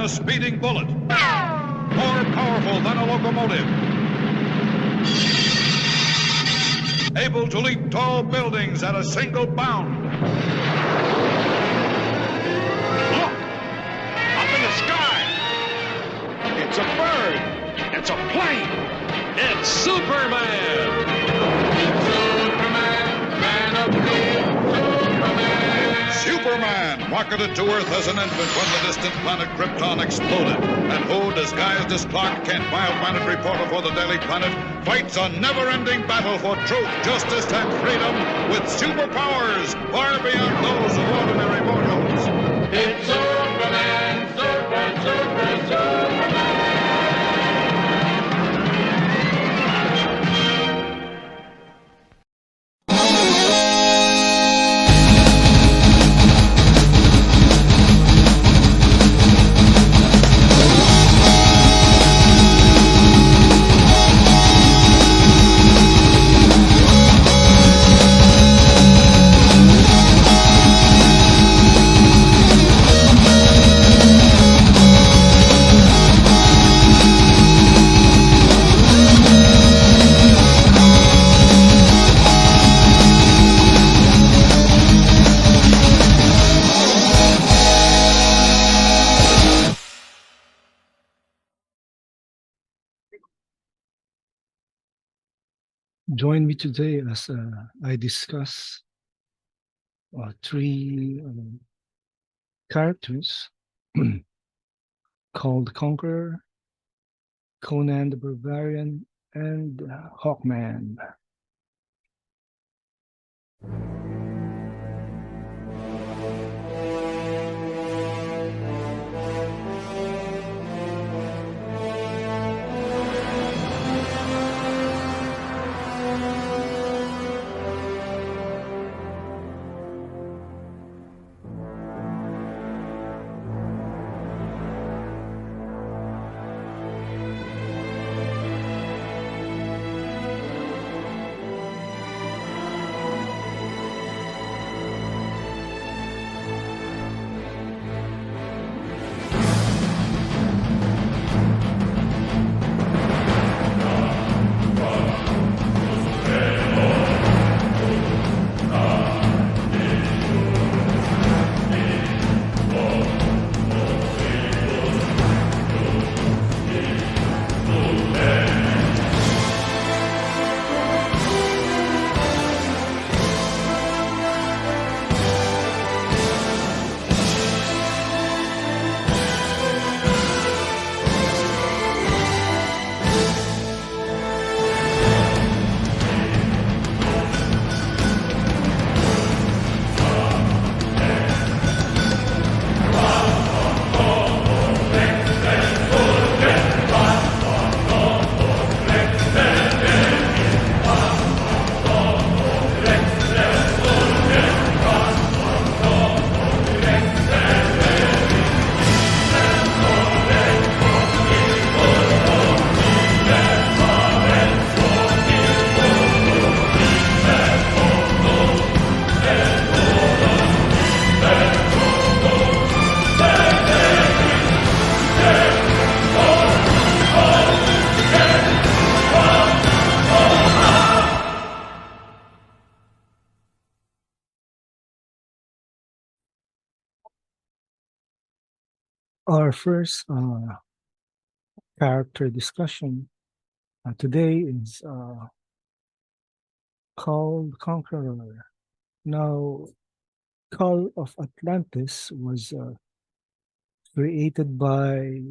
a speeding bullet, more powerful than a locomotive, able to leap tall buildings at a single bound. Look! Up in the sky! It's a bird! It's a plane! It's Superman! Superman, man of steel, Superman. Superman rocketed to Earth as an infant when the distant planet Krypton exploded. And who, disguised as Clark Kent, mild mannered reporter for the Daily Planet, fights a never-ending battle for truth, justice, and freedom with superpowers far beyond those of ordinary mortals. It's Superman, Superman. Join me today as I discuss three characters called Conqueror, Conan the Barbarian, and Hawkman. Our first character discussion today is called Conqueror. Now, Call of Atlantis was created by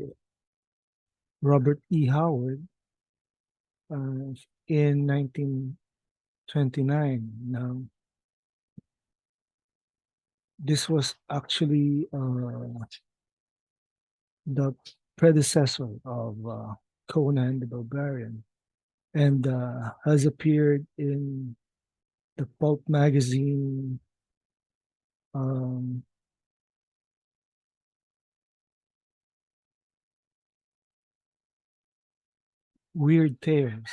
Robert E. Howard in 1929. Now, this was actually the predecessor of Conan the Barbarian, and has appeared in the pulp magazine Weird Tales.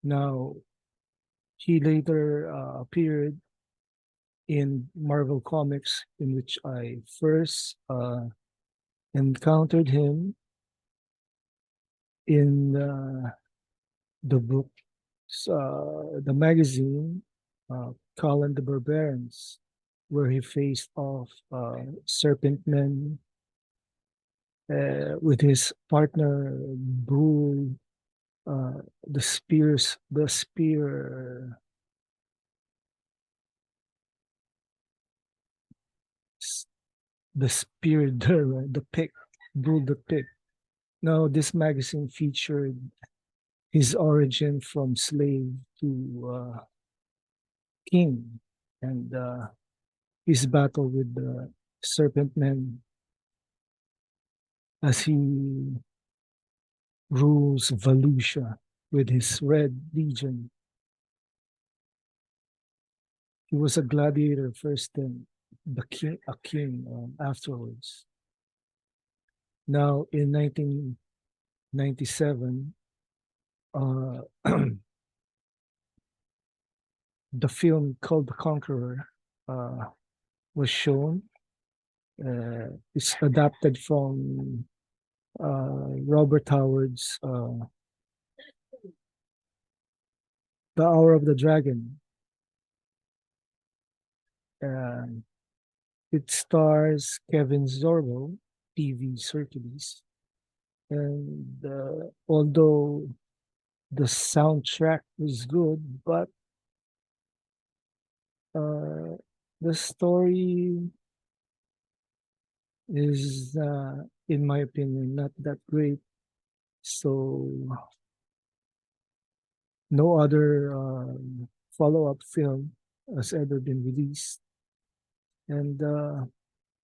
Now, he later appeared in Marvel Comics, in which I first encountered him in the book, the magazine, Conan the Barbarians, where he faced off Serpent Men with his partner Bull, the spear, the spear, the pick, Bull the pick. Now, this magazine featured his origin from slave to king, and his battle with the Serpent Men as he rules Valusia with his Red Legion. He was a gladiator first, then a king afterwards. Now, in 1997, the film called The Conqueror was shown. It's adapted from Robert Howard's The Hour of the Dragon. It stars Kevin Sorbo, TV Hercules, and although the soundtrack is good, but the story is, in my opinion, not that great. So no other follow-up film has ever been released. And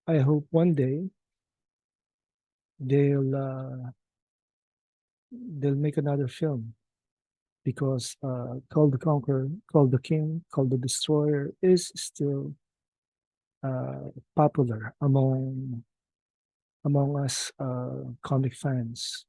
I hope one day they'll make another film, because Called the Conqueror, Called the King, Called the Destroyer is still popular among us comic fans.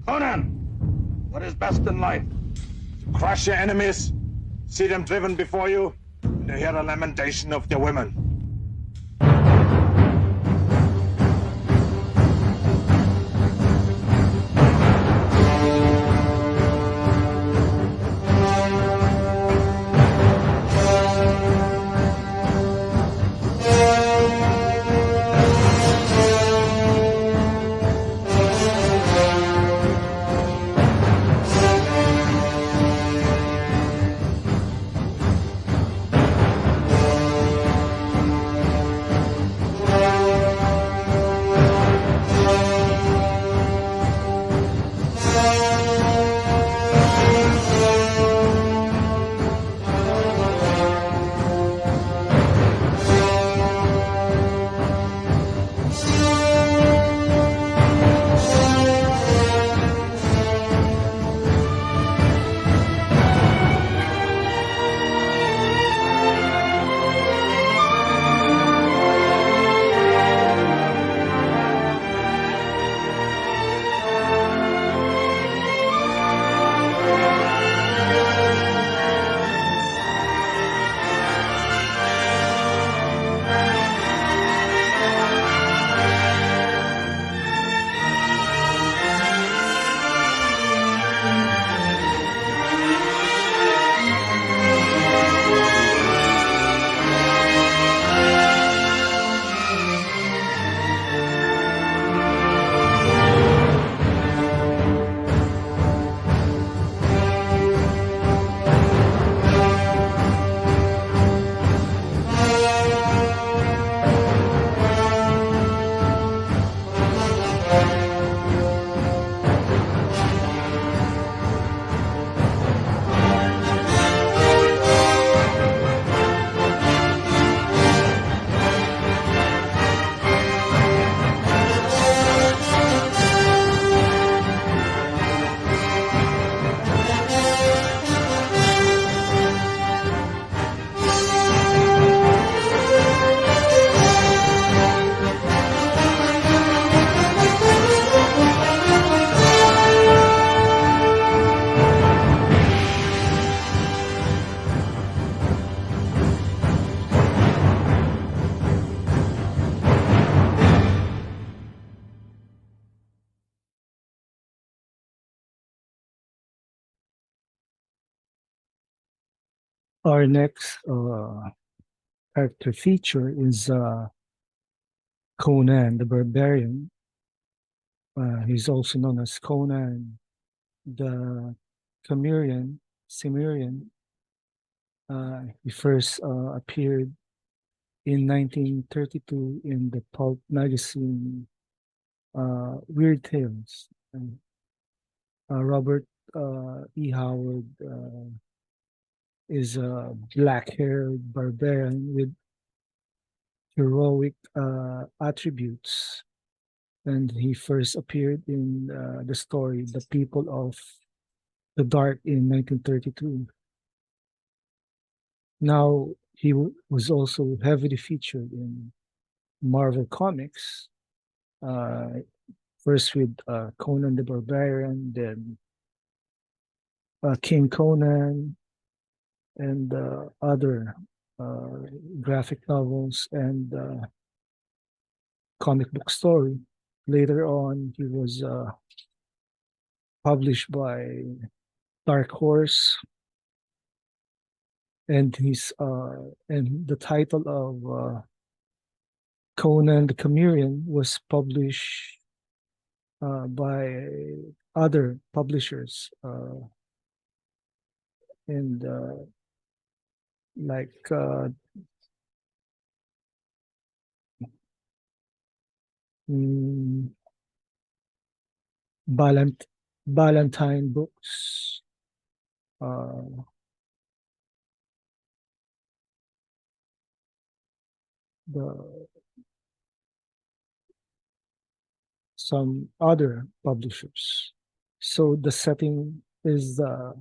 Conan, what is best in life? To crush your enemies, see them driven before you, and to hear the lamentation of their women. Our next character feature is Conan the Barbarian. He's also known as Conan the Cimmerian. He first appeared in 1932 in the pulp magazine Weird Tales. Robert E. Howard is a black-haired barbarian with heroic attributes, and he first appeared in the story The People of the Dark in 1932. Now, he was also heavily featured in Marvel Comics, uh, first with Conan the Barbarian, then King Conan, and other uh, graphic novels and comic book story. Later on, he was published by Dark Horse, and the title of Conan the Cimmerian was published by other publishers, and like mm, Ballantine Books, uh, the some other publishers. So the setting is the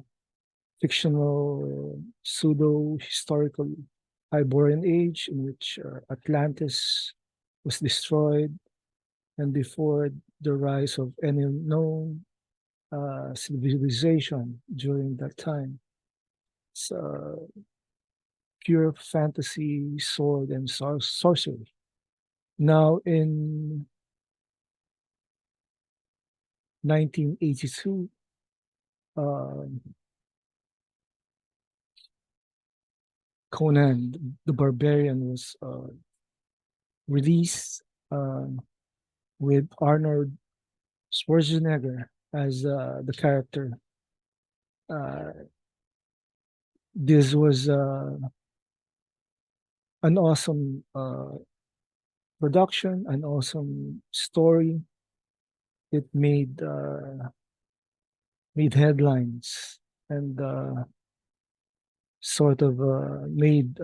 fictional pseudo-historical Hyborian age in which Atlantis was destroyed, and before the rise of any known civilization during that time. It's pure fantasy, sword, and sorcery. Now, in 1982, Conan the Barbarian was released with Arnold Schwarzenegger as the character. This was an awesome production, an awesome story. It made headlines and sort of made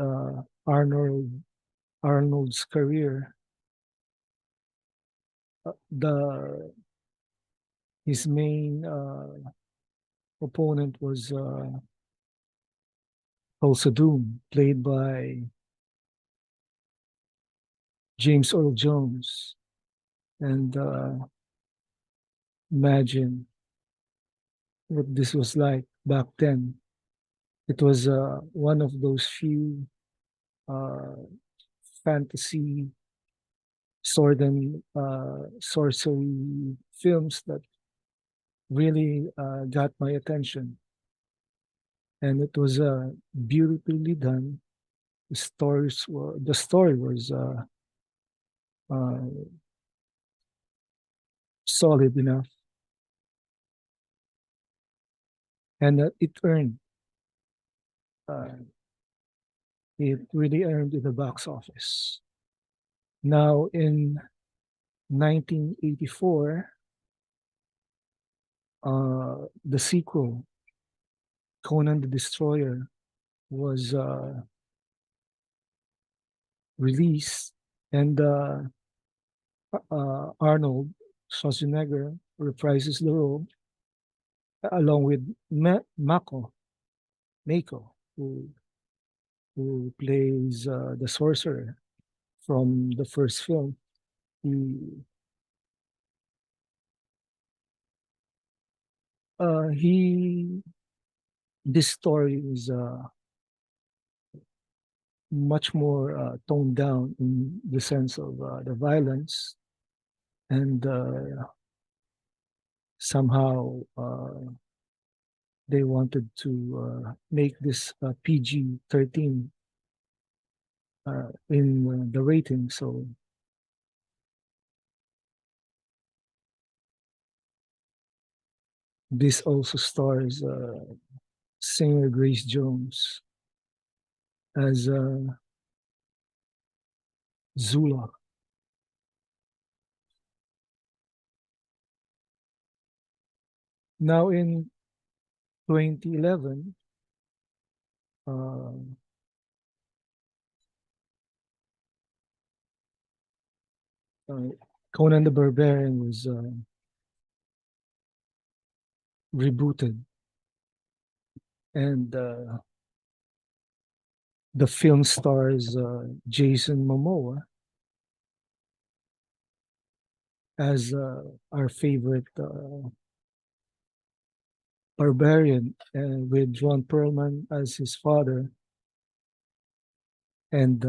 Arnold's career. The His main opponent was Tulsa Doom, played by James Earl Jones, and imagine what this was like back then. It was one of those few uh, fantasy sword and sorcery films that really got my attention, and it was beautifully done. The story was uh, solid enough, and uh, it really earned in the box office. Now, in 1984, the sequel, Conan the Destroyer, was released, and Arnold Schwarzenegger reprises the role along with Mako, who plays the sorcerer from the first film. He, he this story is much more toned down in the sense of the violence, and somehow they wanted to make this PG-13 in the rating. So this also stars singer Grace Jones as Zula. Now in 2011, uh, Conan the Barbarian was rebooted, and the film stars Jason Momoa as our favorite Barbarian, with Ron Perlman as his father, and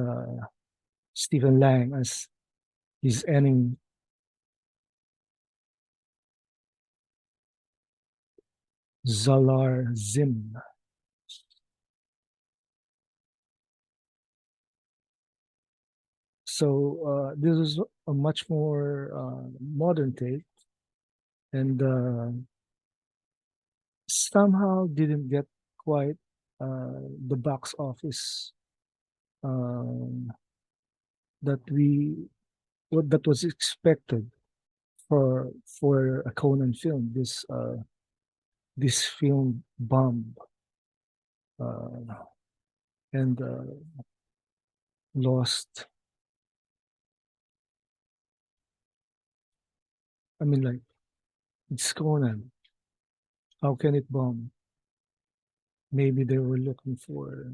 Stephen Lang as his enemy. Zalar Zim. So this is a much more modern take, and somehow didn't get quite the box office um, that we what that was expected for a Conan film. This film bombed uh, and lost. I mean, like, it's Conan. How can it bomb? Maybe they were looking for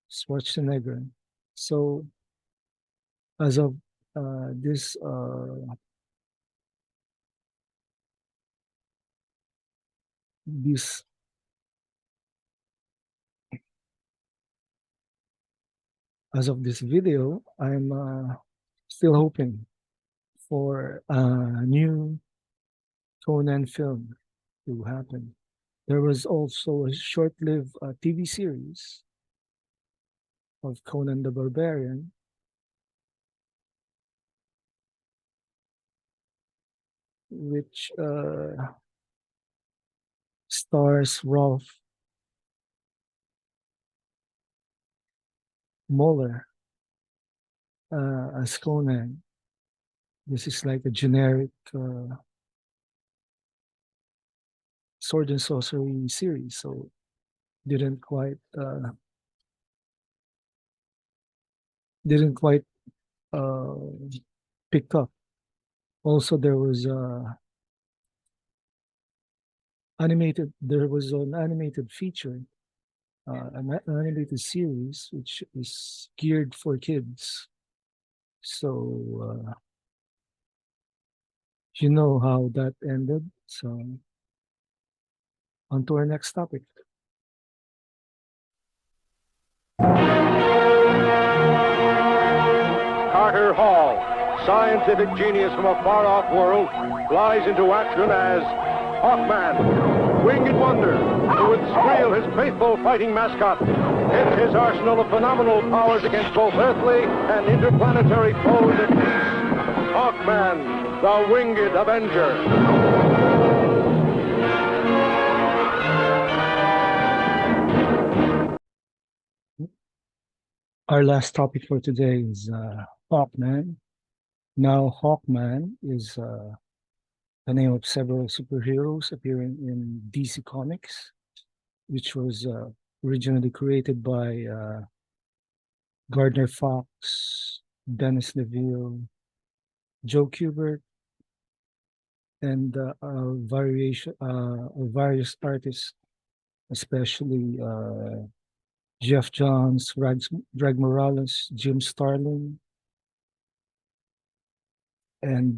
Schwarzenegger. So as of this this as of this video, I'm still hoping for a new Conan film to happen. There was also a short-lived TV series of Conan the Barbarian, which stars Rolf Muller as Conan. This is like a generic sword and sorcery series, so didn't quite uh, pick up. Also, there was an animated feature, an animated series which is geared for kids. So you know how that ended. So on to our next topic. Carter Hall, scientific genius from a far-off world, flies into action as Hawkman, winged wonder, who would squeal his faithful fighting mascot, hit his arsenal of phenomenal powers against both earthly and interplanetary foes at peace. Hawkman, the winged avenger. Our last topic for today is Hawkman. Now, Hawkman is the name of several superheroes appearing in DC Comics, which was originally created by Gardner Fox, Dennis Neville, Joe Kubert, and various artists, especially Jeff Johns, Greg Morales, Jim Starlin, and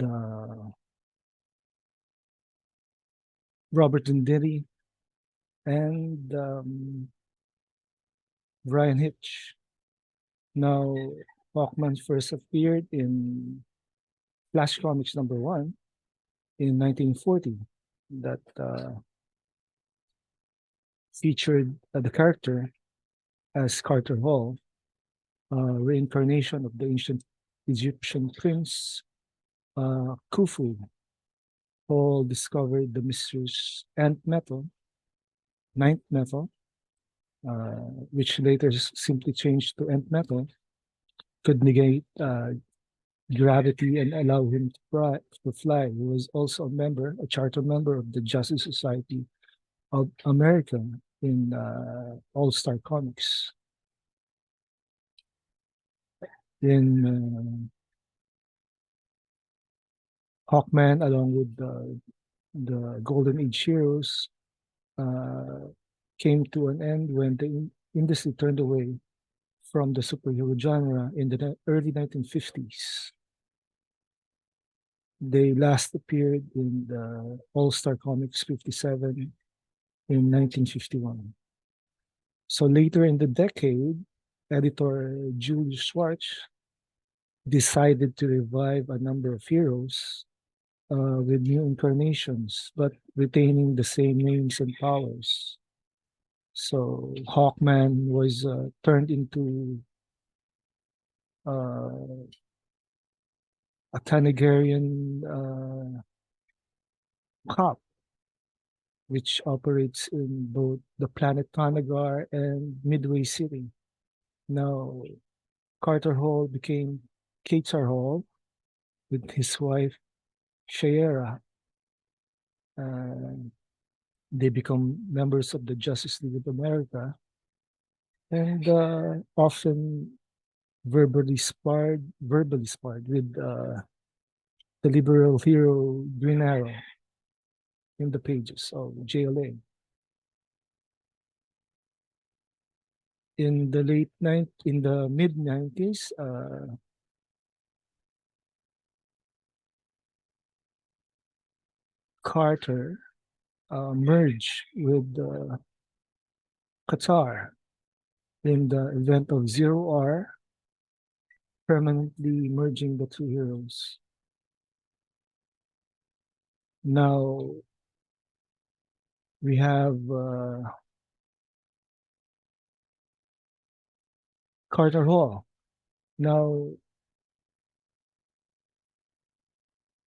Robert Venditti, and Brian Hitch. Now, Hawkman first appeared in Flash Comics #1 in 1940. That featured the character as Carter Hall, reincarnation of the ancient Egyptian prince Khufu. Hall discovered the mysterious ninth metal, which later simply changed to nth metal, could negate gravity and allow him to fly. He was also a charter member of the Justice Society of America in All-Star Comics. In Hawkman, along with the Golden Age heroes, came to an end when the industry turned away from the superhero genre in the early 1950s. They last appeared in the All-Star Comics 57 in 1951. So later in the decade, editor Julius Schwartz decided to revive a number of heroes with new incarnations, but retaining the same names and powers. So Hawkman was turned into a Tanagarian cop, which operates in both the planet Tanagar and Midway City. Now, Carter Hall became Katar Hall with his wife, Shayera. They become members of the Justice League of America and often verbally sparred with the liberal hero Green Arrow in the pages of JLA. In the mid 90s, Carter merged with Qatar in the event of Zero R, permanently merging the two heroes. Now we have Carter Hall. Now,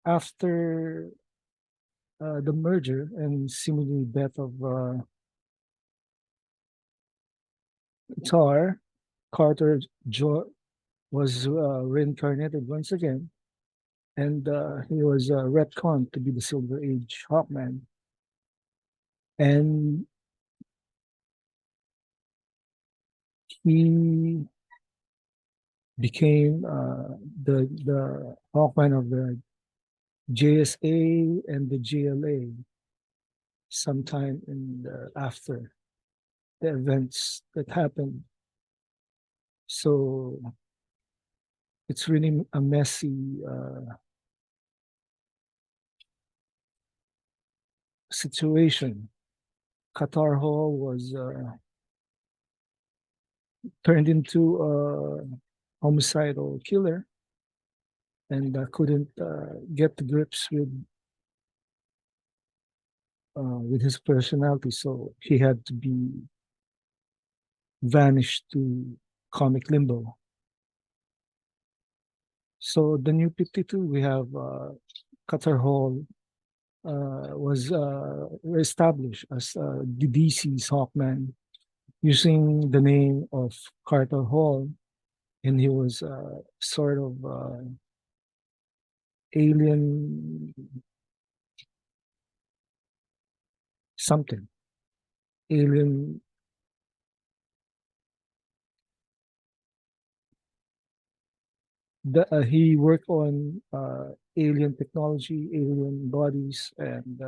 after the merger and seemingly death of Tar, Carter was reincarnated once again, and he was retconned to be the Silver Age Hawkman. And he became the Hawkman of the JSA and the GLA sometime after the events that happened. So it's really a messy situation. Qatar Hall was turned into a homicidal killer and couldn't get to grips with his personality, so he had to be vanished to comic limbo. So the new 52, we have Qatar Hall was established as the DC's Hawkman using the name of Carter Hall, and he was sort of alien something. Alien he worked on alien technology, alien bodies, and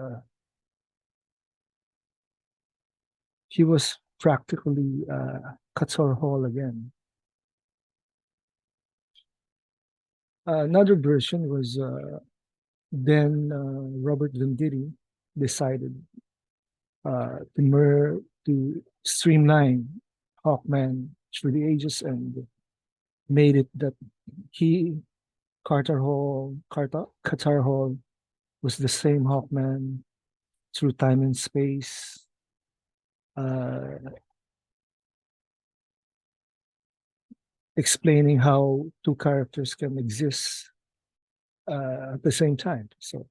he was practically Qatar Hall again. Another version was then Robert Venditti decided to streamline Hawkman through the ages and made it that Qatar Hall was the same Hawkman through time and space, explaining how two characters can exist at the same time. So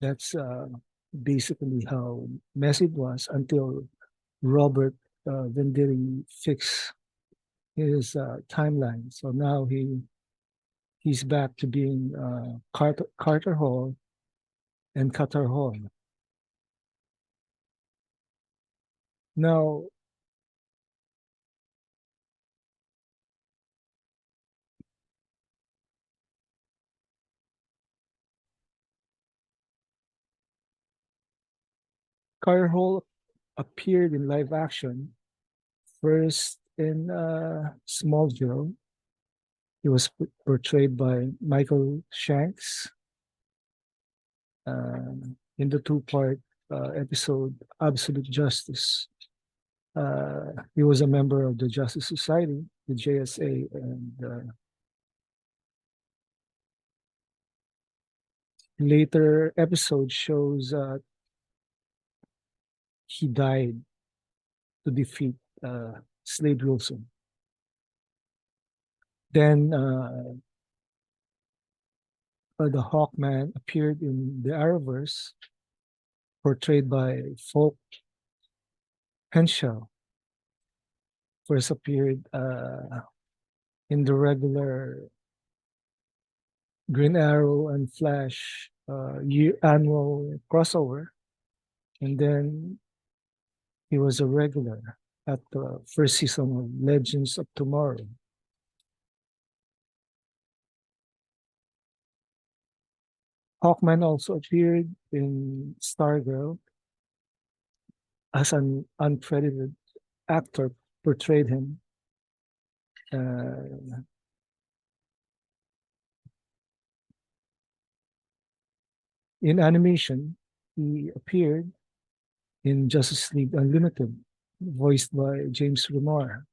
that's basically how messy it was until Robert Venditti fixed his timeline. So now he's back to being Carter Hall and Qatar Hall. Now, Carter Hall appeared in live action first in Smallville. He was portrayed by Michael Shanks in the two-part episode Absolute Justice. He was a member of the Justice Society, the JSA, and later episode shows he died to defeat Slade Wilson. Then the Hawkman appeared in the Arrowverse, portrayed by Folk Henshaw. First appeared in the regular Green Arrow and Flash annual crossover, and then he was a regular at the first season of Legends of Tomorrow. Hawkman also appeared in Stargirl as an uncredited actor portrayed him. In animation, he appeared in Justice League Unlimited, voiced by James Remar.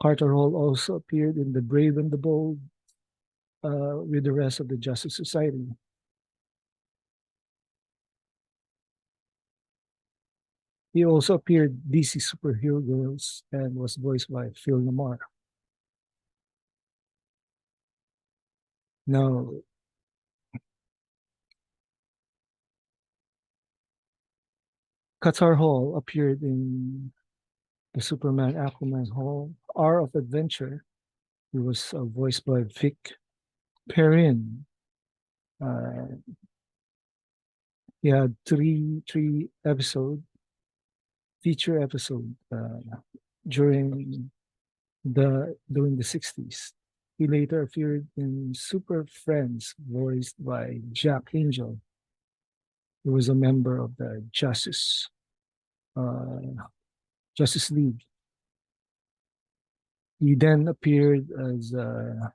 Carter Hall also appeared in The Brave and the Bold with the rest of the Justice Society. He also appeared DC Superhero Girls and was voiced by Phil Lamar. Now, Qatar Hall appeared in the Superman Aquaman Hall, Hour of Adventure. He was voiced by Vic Perrin. He had three feature episode during the 60s. He later appeared in Super Friends, voiced by Jack Angel. He was a member of the Justice League. He then appeared as the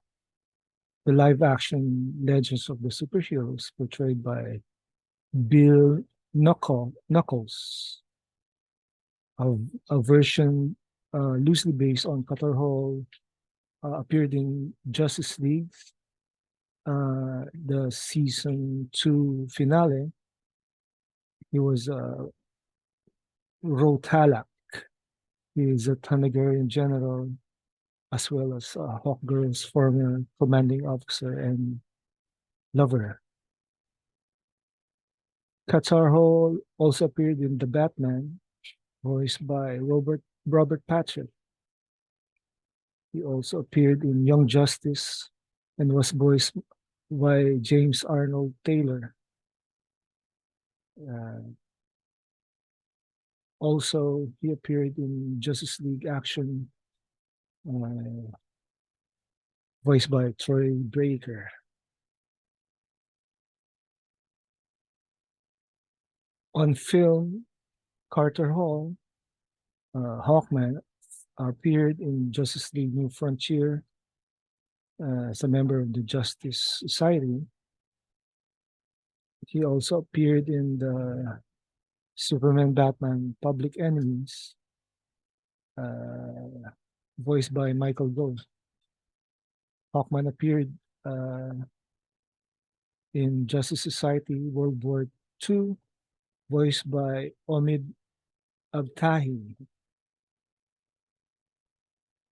live-action Legends of the Superheroes, portrayed by Bill Knuckles, a version loosely based on Qatar Hall, appeared in Justice League, the season 2 finale. He was Rotalak. He is a Tanagarian general, as well as Hawkgirl's former commanding officer and lover. Qatar Hall also appeared in The Batman, voiced by Robert Patrick. He also appeared in Young Justice and was voiced by James Arnold Taylor. Also, he appeared in Justice League Action, voiced by Troy Baker. On film, Carter Hall, Hawkman, appeared in Justice League New Frontier as a member of the Justice Society. He also appeared in the Superman Batman Public Enemies, voiced by Michael Gove. Hawkman appeared in Justice Society World War II, voiced by Omid Abtahi.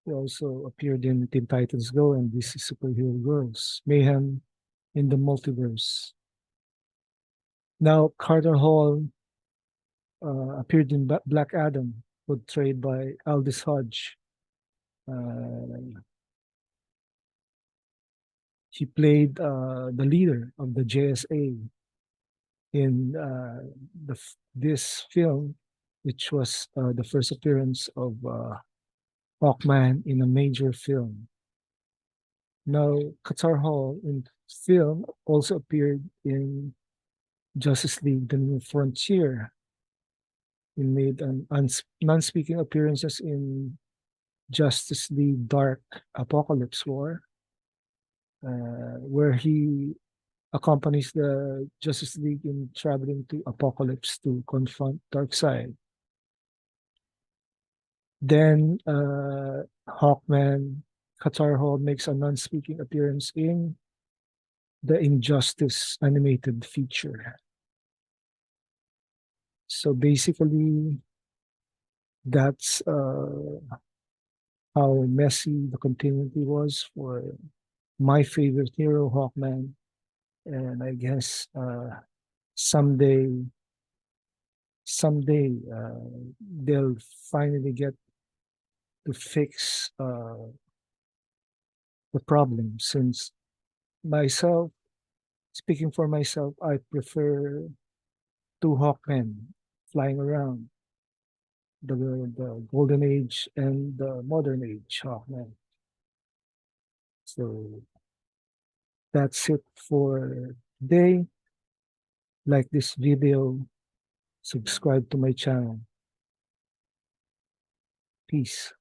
He also appeared in Teen Titans Go and DC Superhero Girls, Mayhem in the Multiverse. Now, Carter Hall appeared in Black Adam, portrayed by Aldous Hodge. He played the leader of the JSA in this film, which was the first appearance of Hawkman in a major film. Now, Qatar Hall in film also appeared in Justice League: The New Frontier. He made non-speaking appearances in Justice League: Dark Apocalypse War, where he accompanies the Justice League in traveling to Apocalypse to confront Darkseid. Then Hawkman, Qatar Hall makes a non-speaking appearance in the Injustice animated feature. So basically, that's how messy the continuity was for my favorite hero, Hawkman. And I guess someday they'll finally get to fix the problem, since myself, speaking for myself, I prefer two Hawkmen flying around, the Golden Age and the Modern Age Hawkman. So that's it for today. Like this video, subscribe to my channel. Peace.